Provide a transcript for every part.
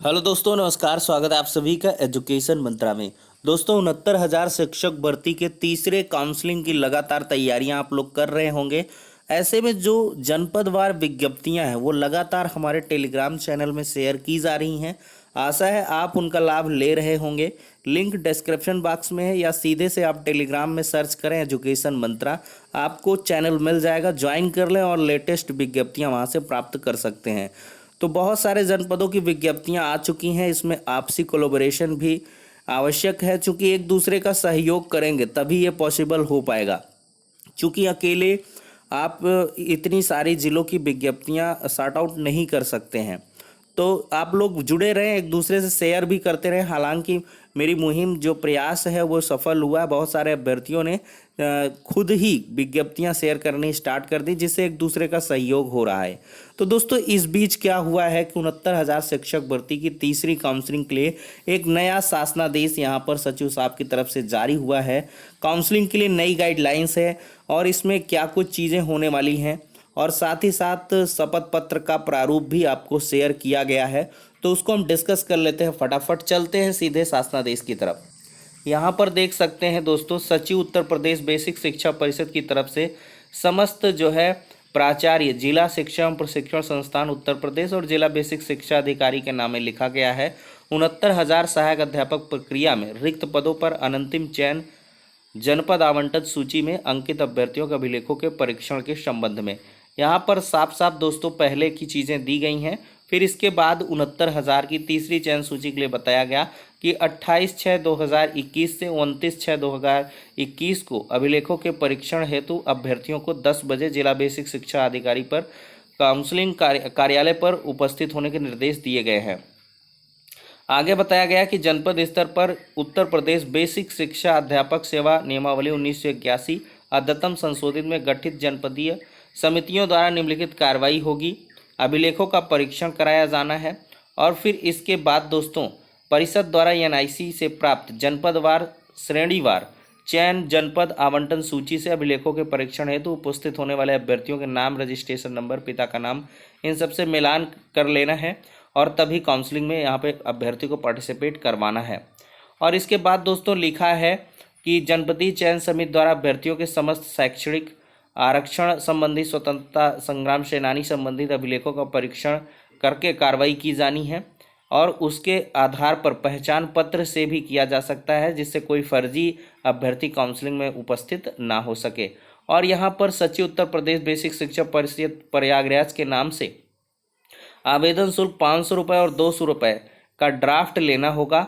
Hello दोस्तों, नमस्कार। स्वागत है आप सभी का एजुकेशन मंत्रा में। दोस्तों, 69,000 शिक्षक भर्ती के तीसरे काउंसलिंग की लगातार तैयारियां आप लोग कर रहे होंगे। ऐसे में जो जनपदवार विज्ञप्तियां हैं वो लगातार हमारे टेलीग्राम चैनल में शेयर की जा रही हैं। आशा है आप उनका लाभ ले रहे होंगे। लिंक डिस्क्रिप्शन बॉक्स में है या सीधे से आप टेलीग्राम में सर्च करें एजुकेशन मंत्रा, आपको चैनल मिल जाएगा। ज्वाइन कर लें और लेटेस्ट विज्ञप्तियां वहां से प्राप्त कर सकते हैं। तो बहुत सारे जनपदों की विज्ञप्तियां आ चुकी हैं। इसमें आपसी कोलैबोरेशन भी आवश्यक है, चूंकि एक दूसरे का सहयोग करेंगे तभी ये पॉसिबल हो पाएगा। चूंकि अकेले आप इतनी सारी जिलों की विज्ञप्तियां सॉर्ट आउट नहीं कर सकते हैं। तो आप लोग जुड़े रहें, एक दूसरे से शेयर भी करते रहें। हालांकि मेरी मुहिम जो प्रयास है वो सफल हुआ है। बहुत सारे अभ्यर्थियों ने खुद ही विज्ञप्तियां शेयर करनी स्टार्ट कर दी, जिससे एक दूसरे का सहयोग हो रहा है। तो दोस्तों, इस बीच क्या हुआ है कि 69,000 शिक्षक भर्ती की तीसरी काउंसलिंग के लिए एक नया शासनादेश यहाँ पर सचिव साहब की तरफ से जारी हुआ है। काउंसलिंग के लिए नई गाइडलाइंस है और इसमें क्या कुछ चीज़ें होने वाली हैं, और साथ ही साथ शपथ पत्र का प्रारूप भी आपको शेयर किया गया है। तो उसको हम डिस्कस कर लेते हैं। फटाफट चलते हैं सीधे शासनादेश की तरफ। यहाँ पर देख सकते हैं दोस्तों, सचिव उत्तर प्रदेश बेसिक शिक्षा परिषद की तरफ से समस्त जो है प्राचार्य जिला शिक्षा एवं प्रशिक्षण संस्थान उत्तर प्रदेश और जिला बेसिक शिक्षा अधिकारी के नामे लिखा गया है। 69,000 सहायक अध्यापक प्रक्रिया में रिक्त पदों पर अनंतिम चयन जनपद आवंटन सूची में अंकित अभ्यर्थियों के अभिलेखों के परीक्षण के संबंध में। यहाँ पर साफ साफ दोस्तों पहले की चीज़ें दी गई हैं। फिर इसके बाद 69,000 की तीसरी चयन सूची के लिए बताया गया कि 28/6/2021 से 29/6/2021 को अभिलेखों के परीक्षण हेतु अभ्यर्थियों को 10 बजे जिला बेसिक शिक्षा अधिकारी पर काउंसलिंग कार्यालय पर उपस्थित होने के निर्देश दिए गए हैं। आगे बताया गया कि जनपद स्तर पर उत्तर प्रदेश बेसिक शिक्षा अध्यापक सेवा नियमावली 1981 अद्यतन संशोधित में गठित जनपदीय समितियों द्वारा निम्नलिखित कार्रवाई होगी। अभिलेखों का परीक्षण कराया जाना है और फिर इसके बाद दोस्तों परिषद द्वारा एनआईसी से प्राप्त जनपदवार श्रेणीवार चयन जनपद आवंटन सूची से अभिलेखों के परीक्षण हेतु उपस्थित होने वाले अभ्यर्थियों के नाम, रजिस्ट्रेशन नंबर, पिता का नाम, इन सबसे मिलान कर लेना है और तभी काउंसलिंग में यहाँ पे अभ्यर्थी को पार्टिसिपेट करवाना है। और इसके बाद दोस्तों लिखा है कि जनपदीय चयन समिति द्वारा अभ्यर्थियों के समस्त शैक्षणिक, आरक्षण संबंधी, स्वतंत्रता संग्राम सेनानी संबंधित अभिलेखों का परीक्षण करके कार्रवाई की जानी है और उसके आधार पर पहचान पत्र से भी किया जा सकता है, जिससे कोई फर्जी अभ्यर्थी काउंसलिंग में उपस्थित ना हो सके। और यहाँ पर सचिव उत्तर प्रदेश बेसिक शिक्षा परिषद प्रयागराज के नाम से आवेदन शुल्क 500 रुपये और 200 रुपये का ड्राफ्ट लेना होगा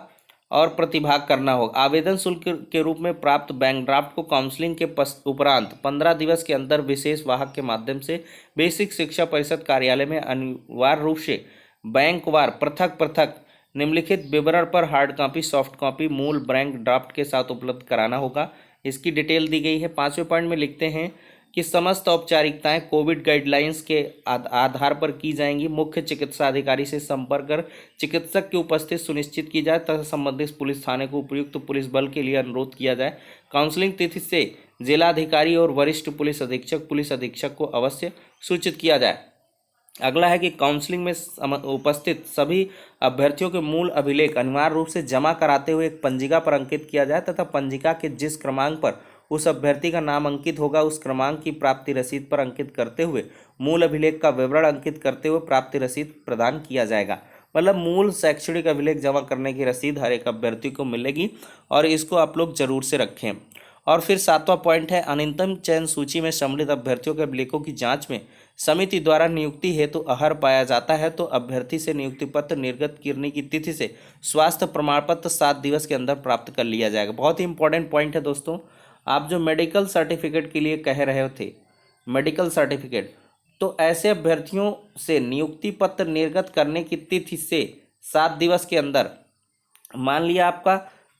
और प्रतिभाग करना होगा। आवेदन शुल्क के रूप में प्राप्त बैंक ड्राफ्ट को काउंसलिंग के उपरांत 15 दिवस के अंदर विशेष वाहक के माध्यम से बेसिक शिक्षा परिषद कार्यालय में अनिवार्य रूप से बैंकवार पृथक पृथक निम्नलिखित विवरण पर हार्ड कॉपी, सॉफ्ट कॉपी मूल बैंक ड्राफ्ट के साथ उपलब्ध कराना होगा। इसकी डिटेल दी गई है। 5वें पॉइंट में लिखते हैं कि समस्त औपचारिकताएं कोविड गाइडलाइंस के आधार पर की जाएंगी। मुख्य चिकित्सा अधिकारी से संपर्क कर चिकित्सक की उपस्थिति सुनिश्चित की जाए तथा संबंधित पुलिस थाने को उपयुक्त पुलिस बल के लिए अनुरोध किया जाए। काउंसलिंग तिथि से जिलाधिकारी और वरिष्ठ पुलिस अधीक्षक को अवश्य सूचित किया जाए। अगला है कि काउंसलिंग में उपस्थित सभी अभ्यर्थियों के मूल अभिलेख अनिवार्य रूप से जमा कराते हुए एक पंजिका पर अंकित किया जाए तथा पंजिका के जिस क्रमांक पर उस अभ्यर्थी का नाम अंकित होगा उस क्रमांक की प्राप्ति रसीद पर अंकित करते हुए मूल अभिलेख का विवरण अंकित करते हुए प्राप्ति रसीद प्रदान किया जाएगा। मतलब मूल शैक्षणिक अभिलेख जमा करने की रसीद हर एक अभ्यर्थी को मिलेगी और इसको आप लोग जरूर से रखें। और फिर 7वां पॉइंट है, अनंतिम चयन सूची में सम्मिलित अभ्यर्थियों के अभिलेखों की जांच में समिति द्वारा नियुक्ति हेतु अहर पाया जाता है तो अभ्यर्थी से नियुक्ति पत्र निर्गत करने की तिथि से स्वास्थ्य प्रमाण पत्र 7 दिवस के अंदर प्राप्त कर लिया जाएगा। बहुत ही इंपॉर्टेंट पॉइंट है दोस्तों। आप जो मेडिकल सर्टिफिकेट के लिए कह रहे थे, मेडिकल सर्टिफिकेट, तो ऐसे अभ्यर्थियों से नियुक्ति पत्र निर्गत करने की तिथि से 7 दिवस के अंदर, मान लिया आपका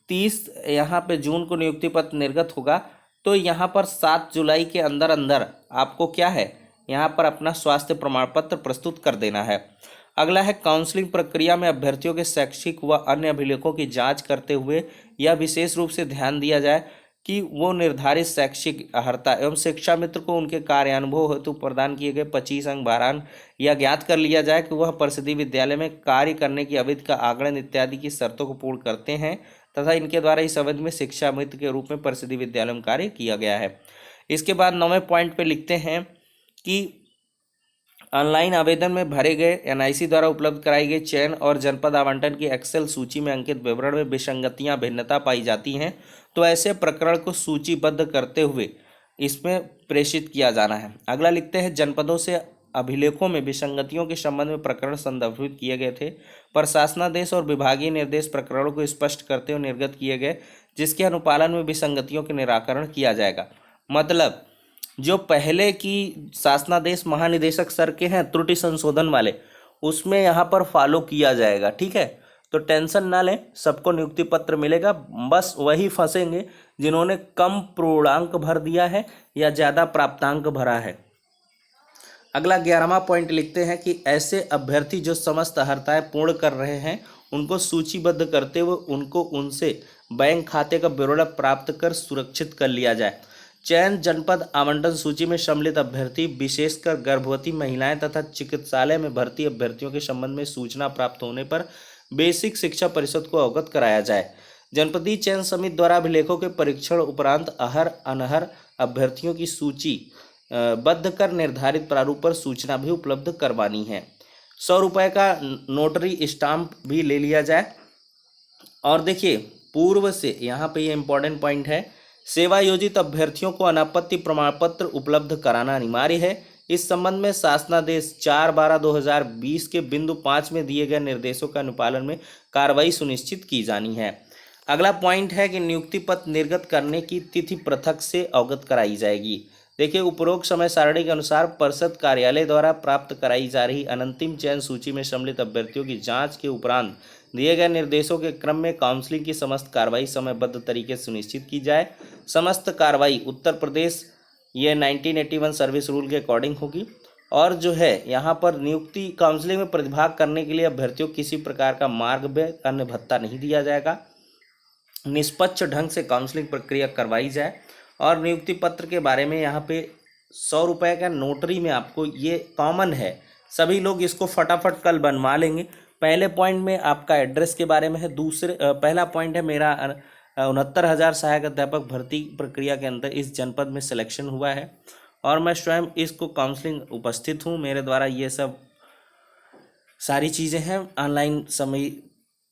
30 यहाँ पे जून को नियुक्ति पत्र निर्गत होगा तो यहाँ पर 7 जुलाई के अंदर अंदर आपको क्या है, यहाँ पर अपना स्वास्थ्य प्रमाण पत्र प्रस्तुत कर देना है। अगला है, काउंसलिंग प्रक्रिया में अभ्यर्थियों के शैक्षिक व अन्य अभिलेखों की जांच करते हुए यह विशेष रूप से ध्यान दिया जाए कि वो निर्धारित शैक्षिक अर्हता एवं शिक्षा मित्र को उनके कार्यानुभव हेतु प्रदान किए गए 25 अंक भारांक या ज्ञात कर लिया जाए कि वह परिषदीय विद्यालय में कार्य करने की अवधि का आकलन इत्यादि की शर्तों को पूर्ण करते हैं तथा इनके द्वारा इस अवधि में शिक्षा मित्र के रूप में परिषदीय विद्यालय में कार्य किया गया है। इसके बाद 9वें पॉइंट पे लिखते हैं कि ऑनलाइन आवेदन में भरे गए एनआईसी द्वारा उपलब्ध कराई गई चयन और जनपद आवंटन की एक्सेल सूची में अंकित विवरण में विसंगतियां भिन्नता पाई जाती हैं तो ऐसे प्रकरण को सूचीबद्ध करते हुए इसमें प्रेषित किया जाना है। अगला लिखते हैं जनपदों से अभिलेखों में विसंगतियों के संबंध में प्रकरण संदर्भित किए गए थे पर शासनादेश और विभागीय निर्देश प्रकरणों को स्पष्ट करते हुए निर्गत किए गए जिसके अनुपालन में विसंगतियों के निराकरण किया जाएगा। मतलब जो पहले की शासनादेश महानिदेशक सर के हैं त्रुटि संशोधन वाले उसमें यहाँ पर फॉलो किया जाएगा। ठीक है, तो टेंशन ना लें, सबको नियुक्ति पत्र मिलेगा, बस वही फंसेंगे जिन्होंने कम पूर्णांक भर दिया है या ज़्यादा प्राप्तांक भरा है। अगला 11वां पॉइंट लिखते हैं कि ऐसे अभ्यर्थी जो समस्त अर्हताएं पूर्ण कर रहे हैं उनको सूचीबद्ध करते हुए उनको उनसे बैंक खाते का ब्यौरा प्राप्त कर सुरक्षित कर लिया जाए। चयन जनपद आवंटन सूची में सम्मिलित अभ्यर्थी विशेषकर गर्भवती महिलाएं तथा चिकित्सालय में भर्ती अभ्यर्थियों के संबंध में सूचना प्राप्त होने पर बेसिक शिक्षा परिषद को अवगत कराया जाए। जनपदीय चयन समिति द्वारा अभिलेखों के परीक्षण उपरांत अहर अनहर अभ्यर्थियों की सूची बद्ध कर निर्धारित प्रारूप पर सूचना भी उपलब्ध करवानी है। 100 रुपये का नोटरी स्टाम्प भी ले लिया जाए। और देखिए पूर्व से यहाँ पे ये इम्पोर्टेंट पॉइंट है, सेवा योजित अभ्यर्थियों को अनापत्ति प्रमाण पत्र उपलब्ध कराना अनिवार्य है। इस संबंध में शासनादेश 4/12/2020 के बिंदु 5 में दिए गए निर्देशों का अनुपालन में कार्रवाई सुनिश्चित की जानी है। अगला पॉइंट है कि नियुक्ति पत्र निर्गत करने की तिथि पृथक से अवगत कराई जाएगी। देखिए उपरोक्त समय सारणी के अनुसार परिषद कार्यालय द्वारा प्राप्त कराई जा रही अनंतिम चयन सूची में सम्मिलित अभ्यर्थियों की जांच के उपरांत दिए गए निर्देशों के क्रम में काउंसलिंग की समस्त कार्रवाई समयबद्ध तरीके से सुनिश्चित की जाए। समस्त कार्रवाई उत्तर प्रदेश ये 1981 सर्विस रूल के अकॉर्डिंग होगी। और जो है यहाँ पर नियुक्ति काउंसलिंग में प्रतिभाग करने के लिए अभ्यर्थियों को किसी प्रकार का मार्ग व्यय अन्य भत्ता नहीं दिया जाएगा। निष्पक्ष ढंग से काउंसलिंग प्रक्रिया करवाई जाए। और नियुक्ति पत्र के बारे में यहाँ पे 100 रुपये का नोटरी में आपको ये कॉमन है, सभी लोग इसको फटाफट कल बनवा लेंगे। पहले पॉइंट में आपका एड्रेस के बारे में है, पहला पॉइंट है मेरा 69,000 सहायक अध्यापक भर्ती प्रक्रिया के अंदर इस जनपद में सिलेक्शन हुआ है और मैं स्वयं इसको काउंसलिंग उपस्थित हूँ। मेरे द्वारा ये सब सारी चीज़ें हैं, ऑनलाइन समय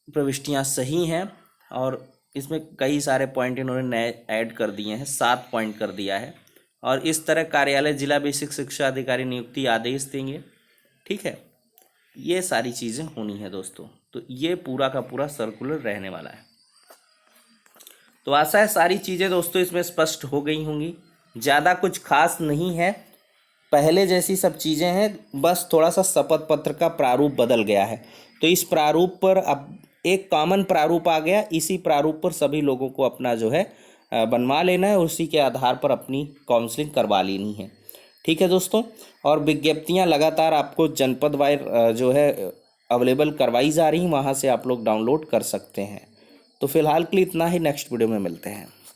प्रविष्टियाँ सही हैं और इसमें कई सारे पॉइंट इन्होंने नए ऐड कर दिए हैं, 7 पॉइंट कर दिया है। और इस तरह कार्यालय जिला बेसिक शिक्षा अधिकारी नियुक्ति आदेश देंगे। ठीक है, ये सारी चीज़ें होनी है दोस्तों। तो ये पूरा का पूरा सर्कुलर रहने वाला है। तो आशा है सारी चीज़ें दोस्तों इसमें स्पष्ट हो गई होंगी। ज़्यादा कुछ खास नहीं है, पहले जैसी सब चीज़ें हैं, बस थोड़ा सा शपथ पत्र का प्रारूप बदल गया है। तो इस प्रारूप पर अब एक कॉमन प्रारूप आ गया, इसी प्रारूप पर सभी लोगों को अपना जो है बनवा लेना है, उसी के आधार पर अपनी काउंसलिंग करवा लेनी है। ठीक है दोस्तों, और विज्ञप्तियां लगातार आपको जनपद वाइज जो है अवेलेबल करवाई जा रही हैं, वहां से आप लोग डाउनलोड कर सकते हैं। तो फिलहाल के लिए इतना ही, नेक्स्ट वीडियो में मिलते हैं।